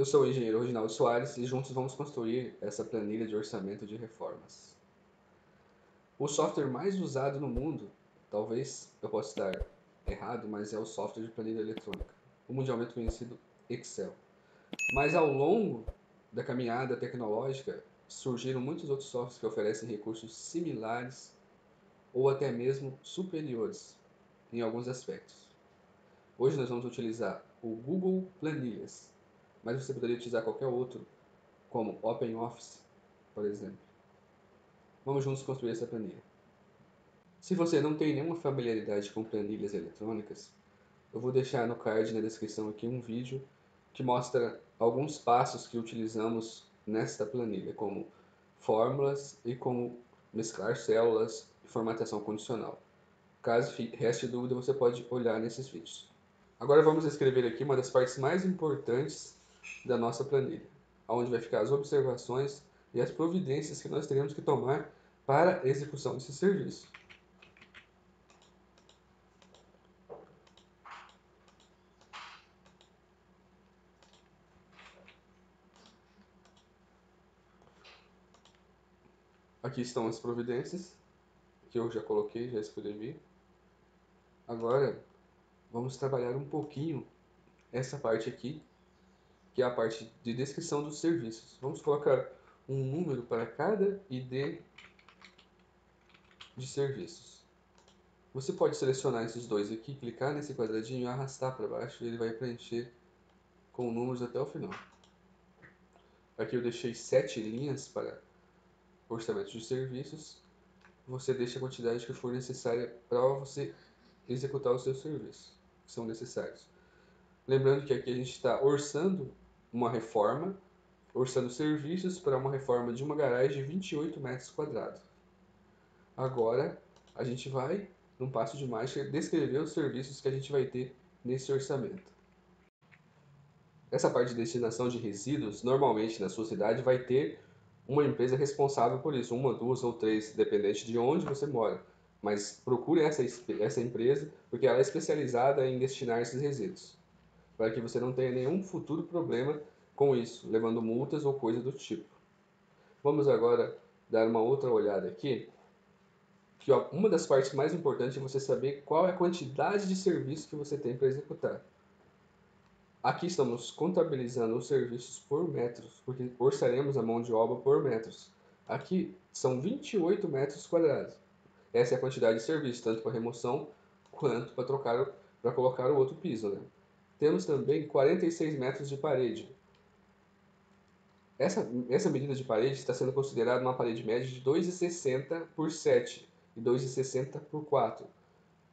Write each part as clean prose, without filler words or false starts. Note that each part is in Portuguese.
Eu sou o engenheiro Reginaldo Soares e juntos vamos construir essa planilha de orçamento de reformas. O software mais usado no mundo, talvez eu possa estar errado, mas é o software de planilha eletrônica, o mundialmente conhecido Excel. Mas ao longo da caminhada tecnológica, surgiram muitos outros softwares que oferecem recursos similares ou até mesmo superiores em alguns aspectos. Hoje nós vamos utilizar o Google Planilhas, mas você poderia utilizar qualquer outro, como OpenOffice, por exemplo. Vamos juntos construir essa planilha. Se você não tem nenhuma familiaridade com planilhas eletrônicas, eu vou deixar no card na descrição aqui um vídeo que mostra alguns passos que utilizamos nesta planilha, como fórmulas e como mesclar células e formatação condicional. Caso reste dúvida, você pode olhar nesses vídeos. Agora vamos escrever aqui uma das partes mais importantes da nossa planilha, onde vai ficar as observações e as providências que nós teremos que tomar para a execução desse serviço. Aqui estão as providências que eu já coloquei, já escrevi. Agora vamos trabalhar um pouquinho essa parte aqui, que é a parte de descrição dos serviços. Vamos colocar um número para cada ID de serviços. Você pode selecionar esses dois aqui, clicar nesse quadradinho e arrastar para baixo e ele vai preencher com números até o final. Aqui eu deixei 7 linhas para orçamento de serviços. Você deixa a quantidade que for necessária para você executar os seus serviços que são necessários. Lembrando que aqui a gente está orçando uma reforma, orçando serviços para uma reforma de uma garagem de 28 metros quadrados. Agora a gente vai, num passo de mágica, descrever os serviços que a gente vai ter nesse orçamento. Essa parte de destinação de resíduos, normalmente na sua cidade, vai ter uma empresa responsável por isso, uma, duas ou três, dependente de onde você mora. Mas procure essa empresa, porque ela é especializada em destinar esses resíduos, para que você não tenha nenhum futuro problema com isso, levando multas ou coisa do tipo. Vamos agora dar uma outra olhada aqui, que ó, uma das partes mais importantes é você saber qual é a quantidade de serviço que você tem para executar. Aqui estamos contabilizando os serviços por metros, porque orçaremos a mão de obra por metros. Aqui são 28 metros quadrados. Essa é a quantidade de serviço, tanto para remoção quanto para colocar o outro piso, né? Temos também 46 metros de parede. Essa medida de parede está sendo considerada uma parede média de 2,60 por 7 e 2,60 por 4.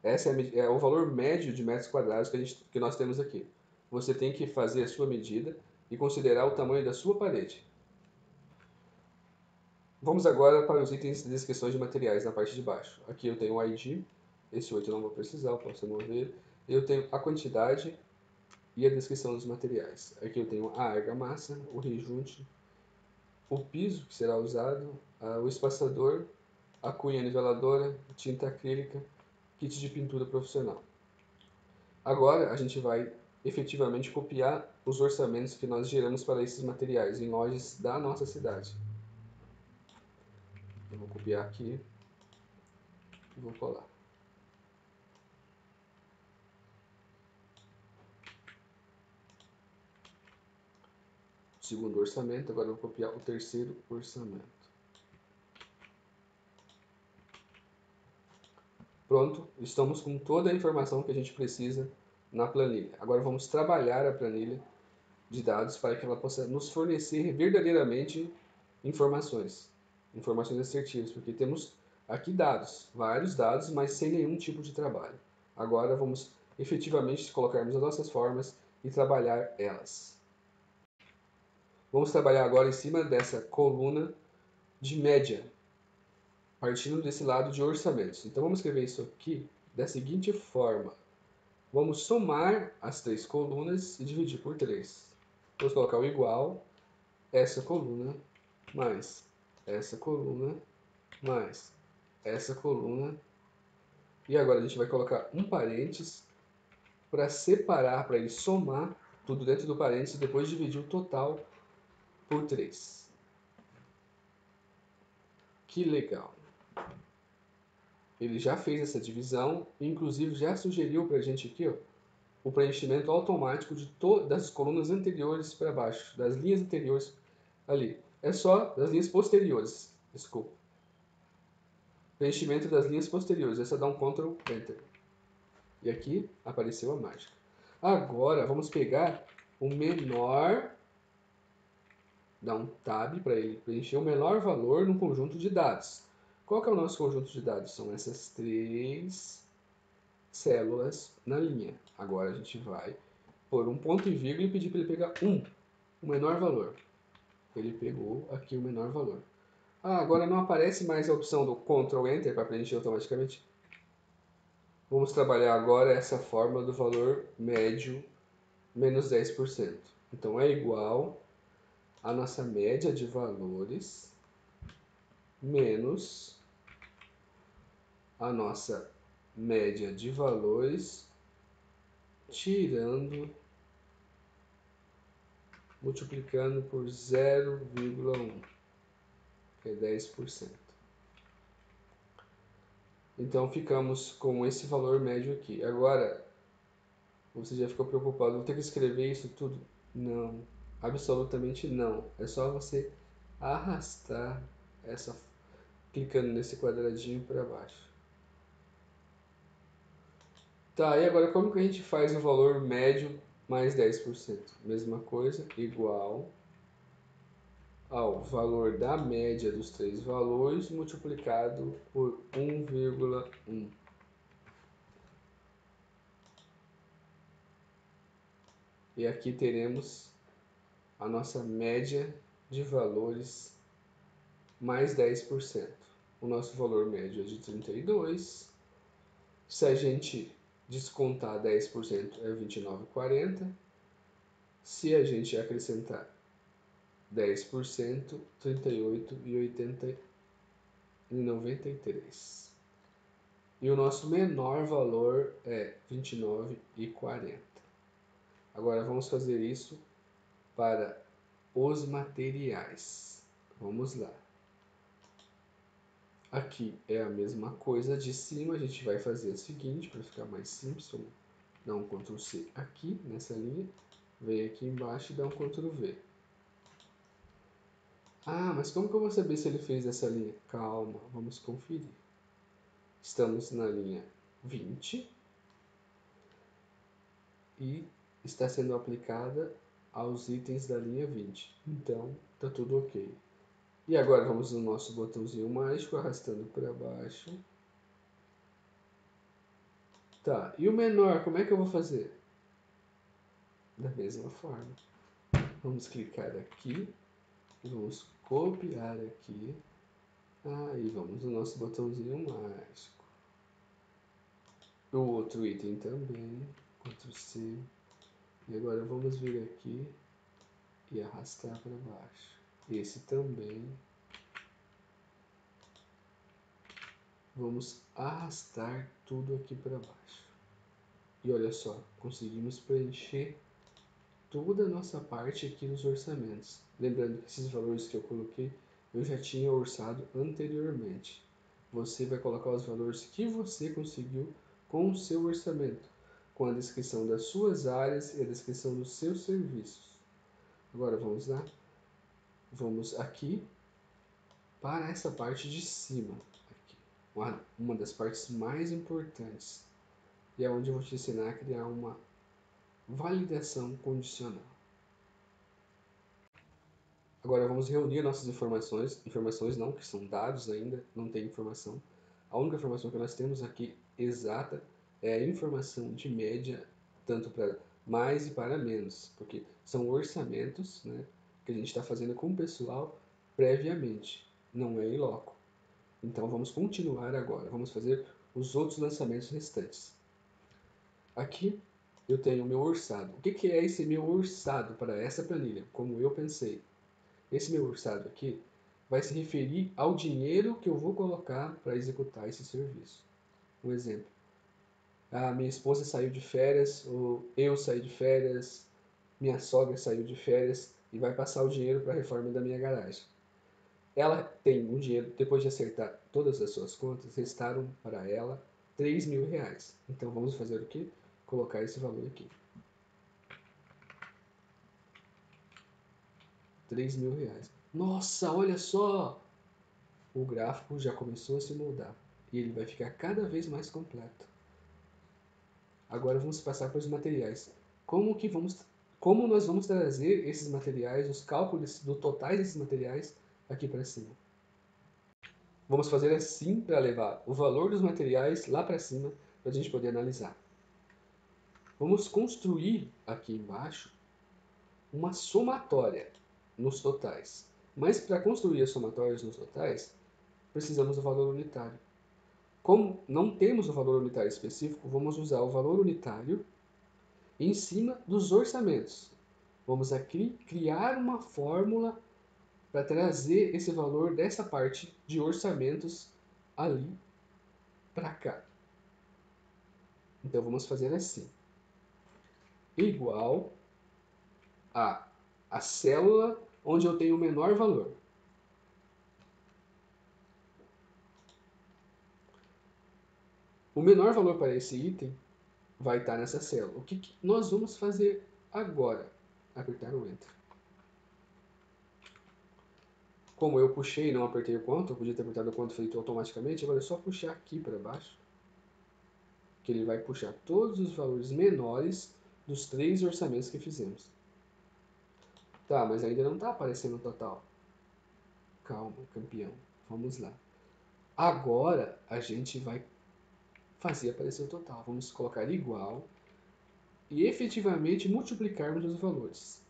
Esse é o valor médio de metros quadrados que nós temos aqui. Você tem que fazer a sua medida e considerar o tamanho da sua parede. Vamos agora para os itens de descrições de materiais na parte de baixo. Aqui eu tenho o ID, esse 8 eu não vou precisar, eu posso remover. Eu tenho a quantidade e a descrição dos materiais. Aqui eu tenho a argamassa, o rejunte, o piso que será usado, o espaçador, a cunha niveladora, tinta acrílica, kit de pintura profissional. Agora a gente vai efetivamente copiar os orçamentos que nós geramos para esses materiais em lojas da nossa cidade. Eu vou copiar aqui e vou colar. Segundo orçamento, agora eu vou copiar o terceiro orçamento. Pronto, estamos com toda a informação que a gente precisa na planilha. Agora vamos trabalhar a planilha de dados para que ela possa nos fornecer verdadeiramente informações assertivas, porque temos aqui dados, vários dados, mas sem nenhum tipo de trabalho. Agora vamos efetivamente colocarmos as nossas formas e trabalhar elas. Vamos trabalhar agora em cima dessa coluna de média, partindo desse lado de orçamentos. Então vamos escrever isso aqui da seguinte forma. Vamos somar as três colunas e dividir por 3. Vamos colocar o igual, essa coluna, mais essa coluna, mais essa coluna. E agora a gente vai colocar um parênteses para separar, para ele somar tudo dentro do parênteses, depois dividir o total por 3. Que legal! Ele já fez essa divisão, inclusive já sugeriu para a gente aqui, ó, o preenchimento automático de todas as colunas anteriores para baixo, das linhas anteriores ali. É só das linhas posteriores, desculpa. Preenchimento das linhas posteriores, é só dar um Ctrl Enter. E aqui apareceu a mágica. Agora vamos pegar o menor, dar um Tab para ele preencher o menor valor no conjunto de dados. Qual que é o nosso conjunto de dados? São essas 3 células na linha. Agora a gente vai pôr um ponto e vírgula e pedir para ele pegar o menor valor. Ele pegou aqui o menor valor. Agora não aparece mais a opção do Ctrl Enter para preencher automaticamente. Vamos trabalhar agora essa fórmula do valor médio menos 10%. Então é igual a nossa média de valores menos a nossa média de valores tirando, multiplicando por 0,1, que é 10%. Então ficamos com esse valor médio aqui. Agora, você já ficou preocupado, vou ter que escrever isso tudo? Não, absolutamente não. É só você arrastar essa, clicando nesse quadradinho para baixo. Tá, e agora como que a gente faz o valor médio mais 10%? Mesma coisa, igual ao valor da média dos 3 valores multiplicado por 1,1. E aqui teremos a nossa média de valores mais 10%. O nosso valor médio é de 32. Se a gente descontar 10% é 29,40. Se a gente acrescentar 10%, 38,93. E o nosso menor valor é 29,40. Agora vamos fazer isso para os materiais. Vamos lá. Aqui é a mesma coisa de cima, a gente vai fazer o seguinte, para ficar mais simples, vamos dar um Ctrl C aqui nessa linha, vem aqui embaixo e dá um Ctrl V. Mas como que eu vou saber se ele fez essa linha? Calma, vamos conferir. Estamos na linha 20 e está sendo aplicada aos itens da linha 20. Então, está tudo ok. E agora vamos no nosso botãozinho mágico, arrastando para baixo. Tá, e o menor, como é que eu vou fazer? Da mesma forma. Vamos clicar aqui, vamos copiar aqui. E vamos no nosso botãozinho mágico. O outro item também, Ctrl C. E agora vamos vir aqui e arrastar para baixo. Esse também. Vamos arrastar tudo aqui para baixo. E olha só, conseguimos preencher toda a nossa parte aqui nos orçamentos. Lembrando que esses valores que eu coloquei, eu já tinha orçado anteriormente. Você vai colocar os valores que você conseguiu com o seu orçamento, com a descrição das suas áreas e a descrição dos seus serviços. Agora vamos lá. Vamos aqui para essa parte de cima. Aqui, uma das partes mais importantes. E é onde eu vou te ensinar a criar uma validação condicional. Agora vamos reunir nossas informações não, que são dados ainda, não tem informação. A única informação que nós temos aqui exata é a informação de média, tanto para mais e para menos, porque são orçamentos, né, que a gente está fazendo com o pessoal previamente, não é in loco. Então vamos continuar agora, vamos fazer os outros lançamentos restantes. Aqui eu tenho o meu orçado. O que é esse meu orçado para essa planilha? Como eu pensei. Esse meu orçado aqui vai se referir ao dinheiro que eu vou colocar para executar esse serviço. Um exemplo. A minha esposa saiu de férias, ou eu saí de férias, minha sogra saiu de férias e vai passar o dinheiro para a reforma da minha garagem. Ela tem um dinheiro, depois de acertar todas as suas contas, restaram para ela R$ 3.000. Então vamos fazer o quê? Colocar esse valor aqui. R$ 3.000. Nossa, olha só! O gráfico já começou a se moldar e ele vai ficar cada vez mais completo. Agora vamos passar para os materiais. Como nós vamos trazer esses materiais, os cálculos do totais desses materiais aqui para cima? Vamos fazer assim para levar o valor dos materiais lá para cima para a gente poder analisar. Vamos construir aqui embaixo uma somatória nos totais. Mas para construir as somatórias nos totais, precisamos do valor unitário. Como não temos o valor unitário específico, vamos usar o valor unitário em cima dos orçamentos. Vamos aqui criar uma fórmula para trazer esse valor dessa parte de orçamentos ali para cá. Então vamos fazer assim. Igual a célula onde eu tenho o menor valor. O menor valor para esse item vai estar nessa célula. O que nós vamos fazer agora? Apertar o Enter. Como eu puxei e não apertei o CTRL, eu podia ter apertado o CTRL feito automaticamente, agora é só puxar aqui para baixo, que ele vai puxar todos os valores menores dos 3 orçamentos que fizemos. Tá, mas ainda não está aparecendo o total. Calma, campeão. Vamos lá. Agora a gente vai fazer aparecer o total. Vamos colocar igual e efetivamente multiplicarmos os valores.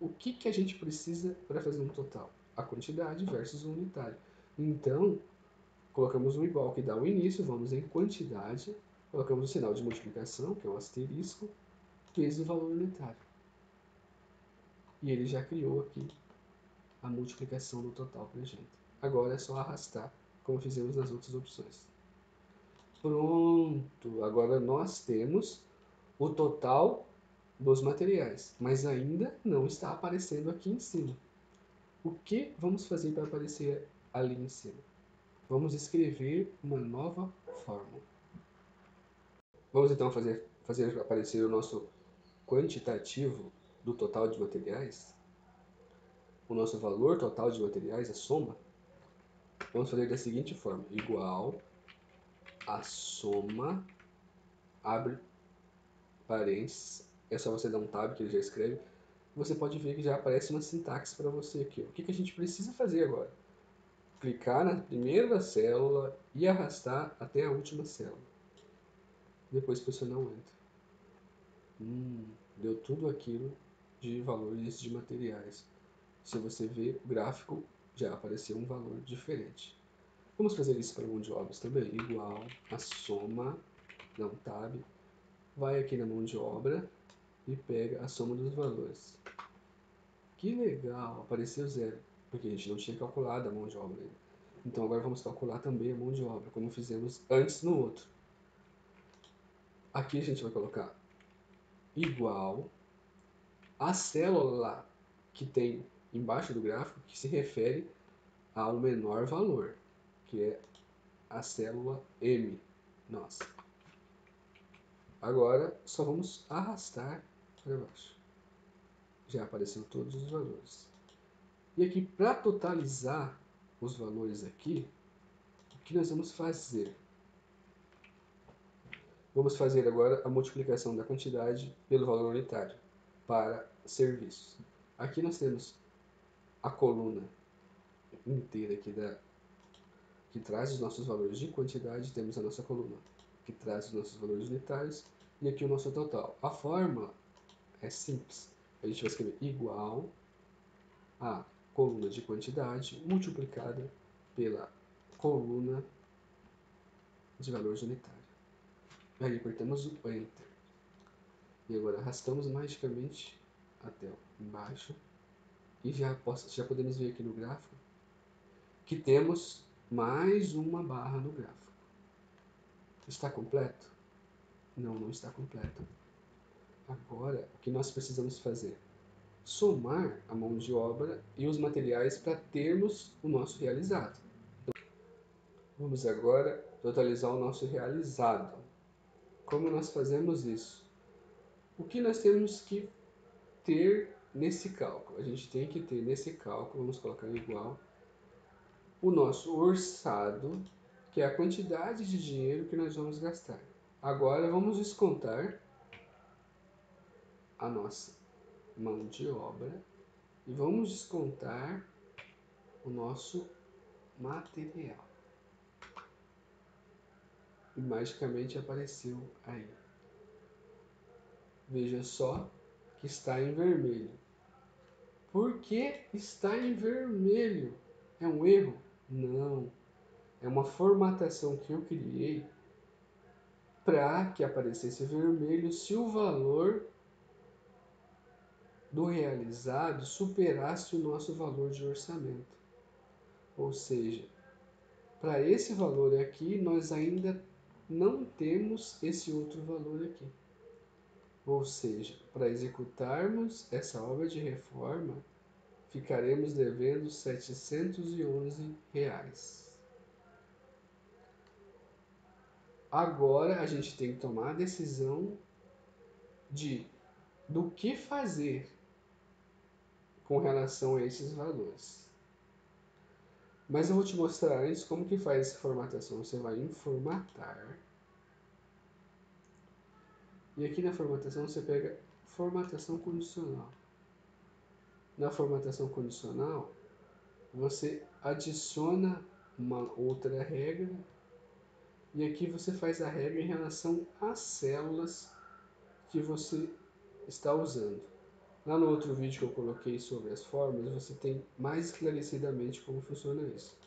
O que a gente precisa para fazer um total? A quantidade versus o unitário. Então, colocamos um igual que dá o início, vamos em quantidade, colocamos o sinal de multiplicação, que é o asterisco, vezes o valor unitário. E ele já criou aqui a multiplicação do total para a gente. Agora é só arrastar, como fizemos nas outras opções. Pronto! Agora nós temos o total dos materiais, mas ainda não está aparecendo aqui em cima. O que vamos fazer para aparecer ali em cima? Vamos escrever uma nova fórmula. Vamos então fazer aparecer o nosso quantitativo do total de materiais, o nosso valor total de materiais, a soma. Vamos fazer da seguinte forma, igual a soma, abre parênteses, é só você dar um tab que ele já escreve, você pode ver que já aparece uma sintaxe para você aqui. O que a gente precisa fazer agora? Clicar na primeira célula e arrastar até a última célula. Depois pressionar o Enter. Deu tudo aquilo de valores de materiais. Se você ver o gráfico, já apareceu um valor diferente. Vamos fazer isso para mão de obras também. Igual a soma, dá um tab, vai aqui na mão de obra e pega a soma dos valores. Que legal, apareceu zero, porque a gente não tinha calculado a mão de obra ainda. Então agora vamos calcular também a mão de obra, como fizemos antes no outro. Aqui a gente vai colocar igual a célula que tem embaixo do gráfico, que se refere ao menor valor, que é a célula M. Nossa. Agora só vamos arrastar para baixo. Já apareceram todos os valores. E aqui, para totalizar os valores aqui, o que nós vamos fazer? Vamos fazer agora a multiplicação da quantidade pelo valor unitário para serviços. Aqui nós temos a coluna inteira aqui que traz os nossos valores de quantidade, temos a nossa coluna que traz os nossos valores unitários e aqui o nosso total. A fórmula é simples. A gente vai escrever igual a coluna de quantidade multiplicada pela coluna de valores unitários. Aí apertamos o Enter. E agora arrastamos magicamente até embaixo. E já podemos ver aqui no gráfico que temos mais uma barra no gráfico. Está completo? Não, não está completo. Agora, o que nós precisamos fazer? Somar a mão de obra e os materiais para termos o nosso realizado. Vamos agora totalizar o nosso realizado. Como nós fazemos isso? O que nós temos que ter nesse cálculo? A gente tem que ter nesse cálculo, vamos colocar igual, o nosso orçado, que é a quantidade de dinheiro que nós vamos gastar. Agora vamos descontar a nossa mão de obra e vamos descontar o nosso material. E magicamente apareceu aí. Veja só que está em vermelho. Por que está em vermelho? É um erro? Não. É uma formatação que eu criei para que aparecesse vermelho se o valor do realizado superasse o nosso valor de orçamento. Ou seja, para esse valor aqui, nós ainda não temos esse outro valor aqui. Ou seja, para executarmos essa obra de reforma, ficaremos devendo R$ 711. Agora a gente tem que tomar a decisão do que fazer com relação a esses valores. Mas eu vou te mostrar antes como que faz essa formatação. Você vai em formatar. E aqui na formatação você pega formatação condicional. Na formatação condicional, você adiciona uma outra regra. E aqui você faz a regra em relação às células que você está usando. Lá no outro vídeo que eu coloquei sobre as fórmulas, você tem mais esclarecidamente como funciona isso.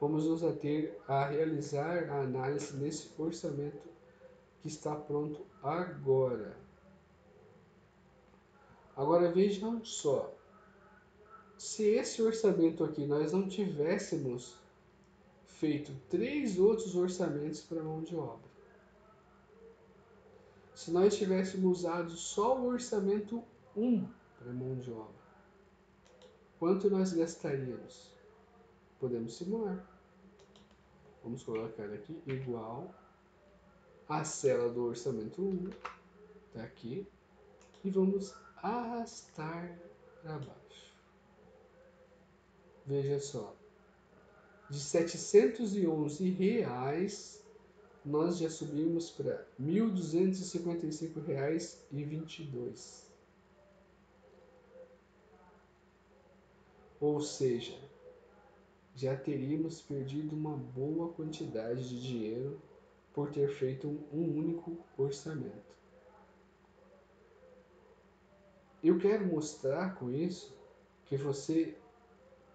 Vamos nos ater a realizar a análise nesse orçamento que está pronto agora. Agora vejam só, se esse orçamento aqui nós não tivéssemos feito 3 outros orçamentos para mão de obra, se nós tivéssemos usado só o orçamento 1 para mão de obra, quanto nós gastaríamos? Podemos simular. Vamos colocar aqui igual a célula do orçamento 1, está aqui, e vamos arrastar para baixo. Veja só, de R$ 711 nós já subimos para R$ 1.255,22. Ou seja, já teríamos perdido uma boa quantidade de dinheiro por ter feito um único orçamento. Eu quero mostrar com isso que você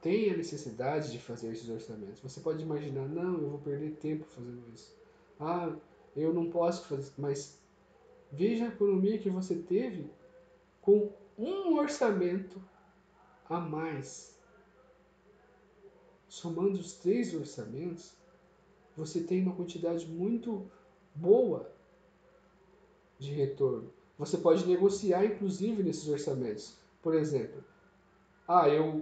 tem a necessidade de fazer esses orçamentos. Você pode imaginar, não, eu vou perder tempo fazendo isso. Ah, eu não posso fazer, mas veja a economia que você teve com um orçamento a mais. Somando os 3 orçamentos, você tem uma quantidade muito boa de retorno. Você pode negociar, inclusive, nesses orçamentos. Por exemplo,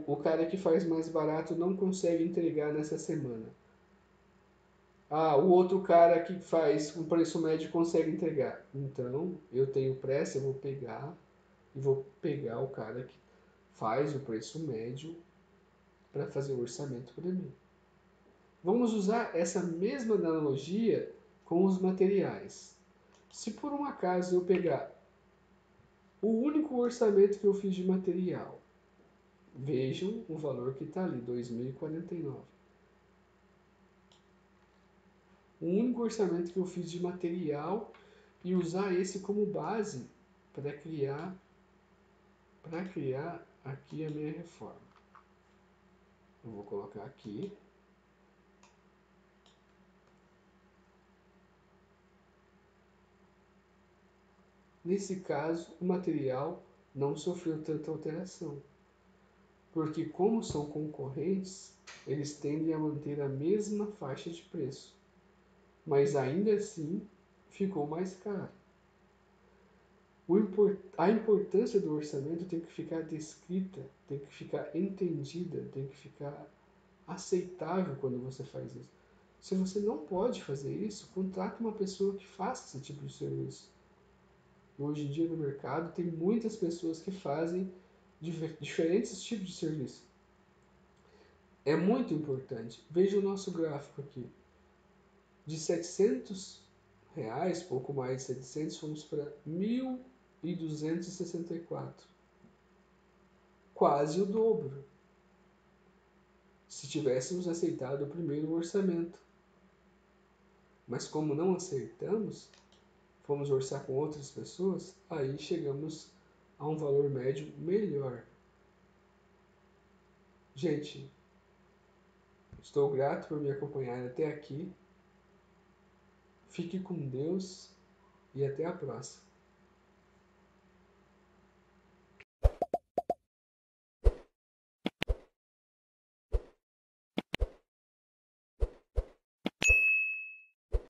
o cara que faz mais barato não consegue entregar nessa semana. O outro cara que faz um preço médio consegue entregar. Então, eu tenho pressa, eu vou pegar o cara que faz o preço médio para fazer o orçamento para mim. Vamos usar essa mesma analogia com os materiais. Se por um acaso eu pegar o único orçamento que eu fiz de material, vejam o valor que está ali, R$ 2.049. O único orçamento que eu fiz de material e usar esse como base para criar aqui a minha reforma. Eu vou colocar aqui. Nesse caso, o material não sofreu tanta alteração, porque como são concorrentes, eles tendem a manter a mesma faixa de preço, mas ainda assim ficou mais caro. A importância do orçamento tem que ficar descrita, tem que ficar entendida, tem que ficar aceitável quando você faz isso. Se você não pode fazer isso, contrate uma pessoa que faça esse tipo de serviço. Hoje em dia no mercado tem muitas pessoas que fazem diferentes tipos de serviço. É muito importante. Veja o nosso gráfico aqui. De R$ 700, pouco mais de 700, fomos para 1.264. Quase o dobro. Se tivéssemos aceitado o primeiro orçamento. Mas como não aceitamos, fomos orçar com outras pessoas, aí chegamos a um valor médio melhor. Gente, estou grato por me acompanhar até aqui. Fique com Deus e até a próxima.